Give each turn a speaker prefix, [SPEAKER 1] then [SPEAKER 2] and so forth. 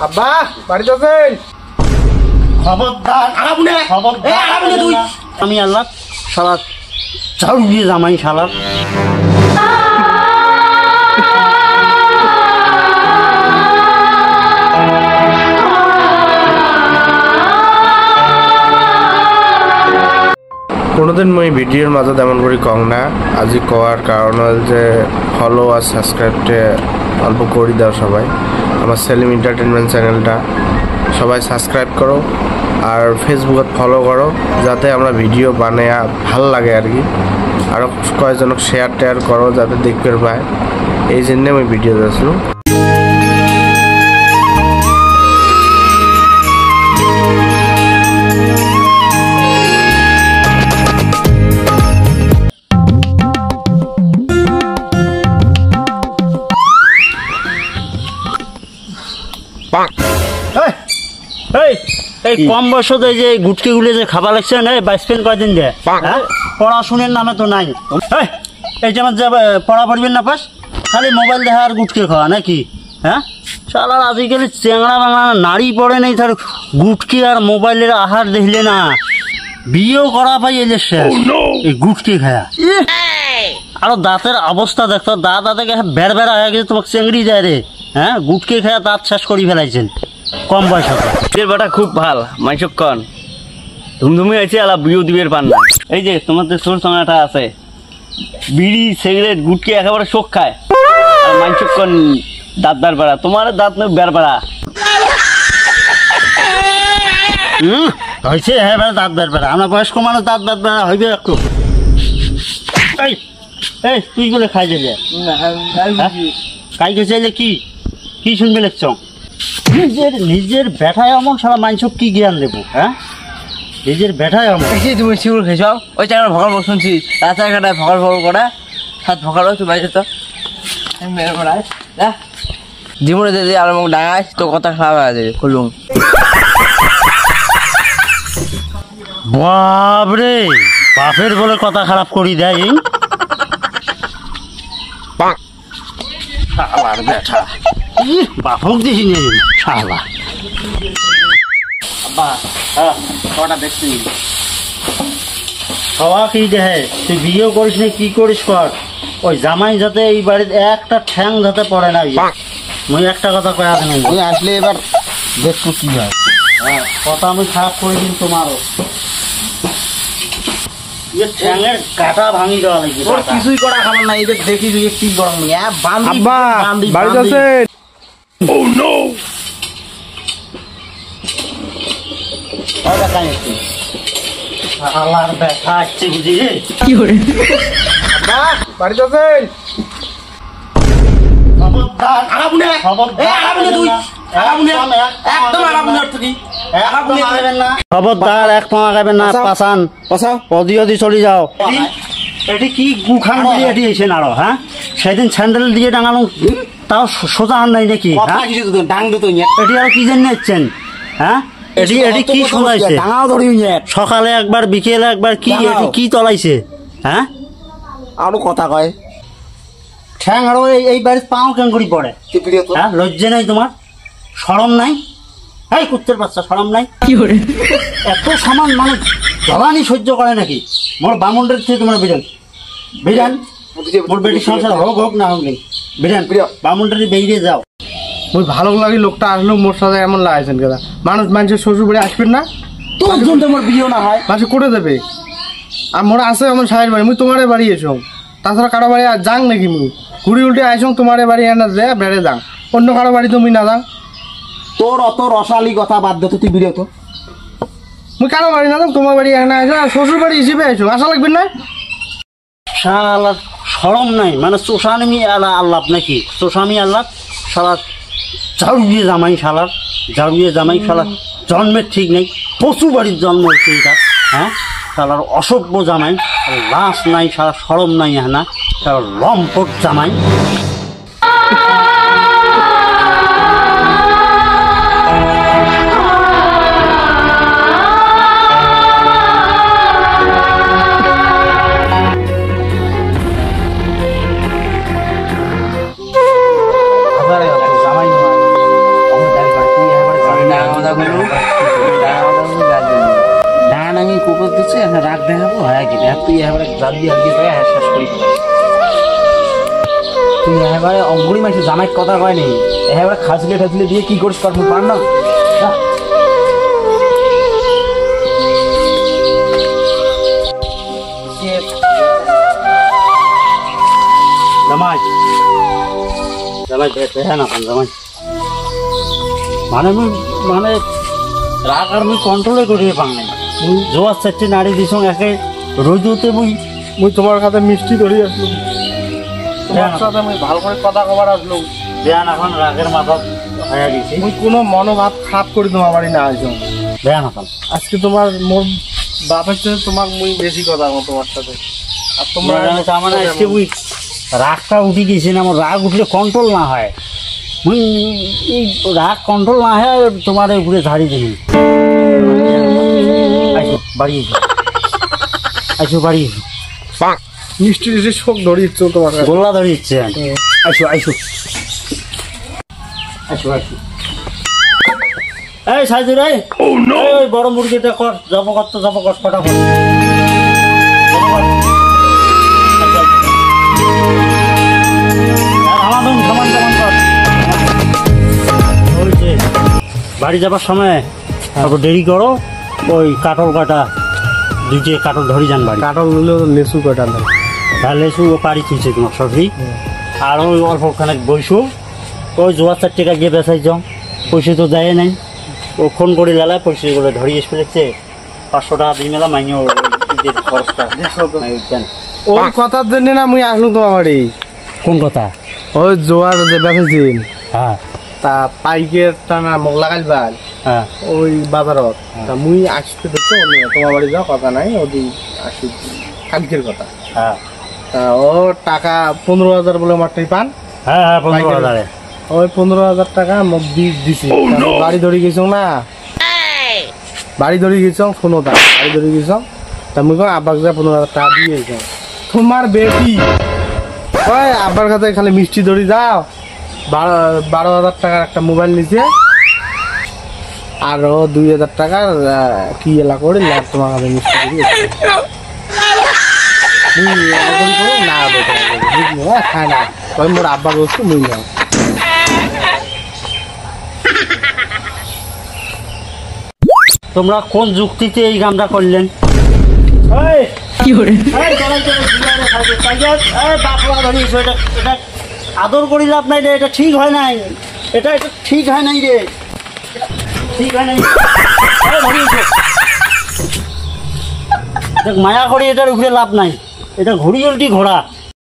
[SPEAKER 1] আব্বা বাড়িতে আছেন?
[SPEAKER 2] খবরদার তুই। আমি আল্লাহ শালা ঝাড়ু দিয়ে জামাই শালার।
[SPEAKER 1] কোনোদিন মই ভিডিওর মাঝে তেমন করে কম না, আজি কওয়ার কারণ হল যে ফলো আর সাবস্ক্রাইবটা অল্প করে দাও সবাই। আমার সেলিম এন্টারটেনমেন্ট চ্যানেলটা সবাই সাবস্ক্রাইব করো আর ফেসবুকত ফলো করো, যাতে আমরা ভিডিও বানায় ভাল লাগে আর কি। আরও কয়েকজনক শেয়ার টেয়ার করো যাতে দেখতে পায়, এই জন্য আমি ভিডিও দিয়েছিলাম।
[SPEAKER 2] এই কম বয়সে যে গুটকি গুলি যে খাবার লাগছে না, বাইসপেন কয়দিন দেয় পড়াশোনার নামে তো নাই। এই যেমন যে পড়া পড়বেন না পাস, খালি মোবাইল দেখা আর গুটকে খাওয়া নাকি? হ্যাঁ শালার আজকাল চেংড়া বাংলা নারী পড়ে নেই, তার গুটকি আর মোবাইলের আহার দেখলে না বিয়েও করা পাই এই গুটকি খায়া। আরো দাঁতের অবস্থা দেখতো, দাঁত থেকে বেড় বেড়া হয়ে গেছে, তোমাকে চেংড়ি যায় রে। হ্যাঁ গুটকি খায়া দাঁত শেষ করে ফেলাইছেন কম বয়স।
[SPEAKER 3] বেটা খুব ভাল মাইসক কন ধুমধুমি আছে আলা বিও দিবের পান না। এই যে তোমাদের ছোট চামড়াটা আছে, বিড়ি সিগারেট গুটকি একেবারে শোক খায়, আর মাইসক কন দাঁত বের বেড়া। তোমার দাঁত নেই বের বেড়া
[SPEAKER 2] হয়েছে। হ্যাঁ দাঁত বের বেড়া, আমরা বয়স্ক মানুষ দাঁত বের বেড়া হইবে একটু। এই তুই বলে খাই দিলে কাইকে চাইলে কি কি শুনবে লেখছ? নিজের ব্যাটায় এমন সারা মাইনসক কি জ্ঞান দেবো? হ্যাঁ নিজের ব্যাটায় এমন।
[SPEAKER 3] তুমি শিউর খেয়েছ ওই চাকরা ভকাল বল শুনছি, রাস্তাঘাটায় ভকাল ভকাল করে সাত ভকাল তুই বাইরে তো জীবনে যদি আর মুখ ডাঙায় তো কথা খারাপ হয়ে যাবে খুলুম।
[SPEAKER 2] বাপরে বাপের বলে কথা খারাপ করি দেয়। বাপক দিছি নিয়ে শালা দেখছি সবা কি দেহে। তুই বিয়েও করিস না কি করিস কর, ওই জামাই যাতে এই বাড়িতে একটা ঠ্যাং যাতে পড়ে না। মুই একটা কথা কয়ে আসেন, আমি আসলে এবার দেখবো কি হয়। হ্যাঁ কথা আমি খারাপ করে দিন তোমারও, ঠ্যাঙের কাটা ভাঙি দেওয়া লাগবে।
[SPEAKER 3] কিছুই করা খাবার না, এদের দেখি কি গরম
[SPEAKER 1] বাড়িতে আছেন?
[SPEAKER 3] Oh no!
[SPEAKER 2] আল্লাহর ব্যথা আসছে বুঝি রে।
[SPEAKER 4] কি করে
[SPEAKER 1] বাড়িতে আছেন?
[SPEAKER 2] খবরদার এক পা খাবেন না, পাশান পদি চলে যাও। এটি কি গুখান দিয়ে এটি এসে নাড়ো? হ্যাঁ সেদিন স্যান্ডেল দিয়ে ডাঙানো তাও সোজা আন নাই নাকি? এটি আর কি জন্য এসছেন? হ্যাঁ এটি এটি কি শোনাইছে? সকালে একবার বিকেলে একবার কি এটি কি তলাইছে? হ্যাঁ
[SPEAKER 3] আরো কথা কয়
[SPEAKER 2] ঠ্যাং আরো এই বাড়ির পাও কেন করি পড়ে? হ্যাঁ লজ্জা নাই তোমার, শরম নাই? এই কুত্তের বাচ্চা শরম নাই?
[SPEAKER 4] কি করে
[SPEAKER 2] এত সামান মানুষ জ্বালানি সহ্য করে নাকি? মোর বামুনটার থেকে তোমার বিরান বিরান মোর বেটির সংসার হোক হোক না হোক নেই, বিরান বামুনটারে বেরিয়ে যাও।
[SPEAKER 1] ওই ভালো লাগে লোকটা আসলো, মোর সাথে এমন লাগাইছেন কেন? মানুষের শ্বশুর বাড়ি আসবেন না,
[SPEAKER 2] তোর জন্য তোমার বিয়ে না হয়
[SPEAKER 1] মানুষ করে দেবে। আর মোরা আছে আমার সাহের বাড়ি, মুই তোমার বাড়ি এসো, তাছাড়া কারো বাড়ি আর যাং নাকি? মুই ঘুরি উল্টে আইসং তোমার বাড়ি এনে যে বেড়ে যাং, অন্য কারো বাড়ি তুমি না যাং।
[SPEAKER 3] তোর অত রসালি কথা বাদ দে, তুই বিরত।
[SPEAKER 1] মুই কারো বাড়ি না যাং, তোমার বাড়ি এনে আসো, আর শ্বশুর বাড়ি হিসেবে আইসো, আশা লাগবে না?
[SPEAKER 2] শালা শরম নাই মানে চোষানি আল্লাহ নাকি? চোষানি আল্লাহ শালা ঝাড়ু দিয়ে জামাই শালার, ঝাড়ু দিয়ে জামাই শালা জন্মের ঠিক নেই, পশু বাড়ির জন্ম হচ্ছে এটা। হ্যাঁ শালার অসভ্য জামাই, লাশ নাই, শালা শরম নাই, হ্যাঁ না শালা লম্পট জামাই। জামাই যায় কিনা তুই এবারে জাল দিয়ে হালকি করে শেষ করি তুই এবারে অঙ্গুরি মাসে জামাই কথা কয় নেই এবারে খাসলে ঠাসলে দিয়ে কি করিস কর পার না জামাই জামাই দেখে না জামাই মানে রাগ আর মুই কন্ট্রোলে করিয়ে পাং নাই মুই জোয়ার চারটে নাড়ি দিছ একে রোজতে
[SPEAKER 1] মুই তোমার কাছে মিষ্টি ধরি আসলো তোমার সাথে মুই ভালো করে কথা কবার আসলো
[SPEAKER 2] বেয়ান এখন রাগের মাথা হয়ে গেছে
[SPEAKER 1] মুই কোনো মনোভাব খারাপ করি তোমার বাড়ি না আসো
[SPEAKER 2] বেয়ান এখন
[SPEAKER 1] আজকে তোমার মোর বাপের সাথে তোমার মুই বেশি কথা কম তোমার সাথে আর তোমরা
[SPEAKER 2] তার মানে আজকে মুই রাগটা উঠে গেছে না আমার রাগ উঠলে কন্ট্রোল না হয় মুই এই রাগ কন্ট্রোল না হয় তোমার উপরে ঝাড়ি দিবি আইসো বাড়ি আইসো বাড়ি
[SPEAKER 1] মিষ্টি মিষ্টি শোক ধরি ইচ্ছো তোমার কাছে
[SPEAKER 2] গোল্লা ধরে ইচ্ছে আইসো আইসো আইসো আইসো এই সাইজু রে ওই বড় মুরগিটা কর জব কর ফটাফট বাড়ি যাবার সময় তারপর দেরি করো ওই কাটল কাটা দুইটে কাটল ধরি যান বাড়ি
[SPEAKER 1] কাটল নিলে লেসু কাটা না
[SPEAKER 2] তাহলে লেসু পাড়ি তুলছে তোমার সবজি আর ওই অল্পখানে বইসো ওই জোয়ার 4 টাকা গিয়ে বেসাই যাও পয়সা তো দেয় নাই ও ফোন করে লালায় পয়সাগুলো ধরিয়ে ফেলেছে 500 টাকা দিয়ে মেলা মাইনেও খরচটা
[SPEAKER 1] ওই কথার জন্য না মুই আসলো তোমার বাড়ি
[SPEAKER 2] কোন কথা
[SPEAKER 1] ওই জোয়ার যে বেঁচেছিন
[SPEAKER 2] হ্যাঁ
[SPEAKER 1] তা পাইকের টানা মোক লাগাইবার
[SPEAKER 2] হ্যাঁ
[SPEAKER 1] ওই বাজারত তা মুই আসতে দেখছো তোমার বাড়ি যাও কথা নাই ওদি আসি কালকের কথা
[SPEAKER 2] হ্যাঁ
[SPEAKER 1] তা ও টাকা 15,000 বলে মাত্রই পান
[SPEAKER 2] হ্যাঁ হ্যাঁ 15,000
[SPEAKER 1] ওই 15,000 টাকা মোক দিছি বাড়ি ধরে গেছো না বাড়ি ধরে গেছো শোনো তা বাড়ি ধরে গেছো তা মুই আব্বাক যা 15,000 টাকা দিয়ে গেছো তোমার বেটি ওই আব্বার কাছে খালি মিষ্টি ধরি যাও 12,000 টাকার একটা মোবাইল নিছে আরো 2,000 টাকার কি এলা করে তোমার কাছে মিষ্টি ধরি না খায় না ওই মোর আব্বা বলছো মুই যাও
[SPEAKER 2] তোমরা কোন যুক্তিতে এই কামটা করলেন আদর করি লাভ নাই রে এটা ঠিক হয় নাই এটা ঠিক হয় নাই রে ঠিক হয় নাই মায়া করি এটার উপরে লাভ নাই এটা ঘুরি উল্টি ঘোড়া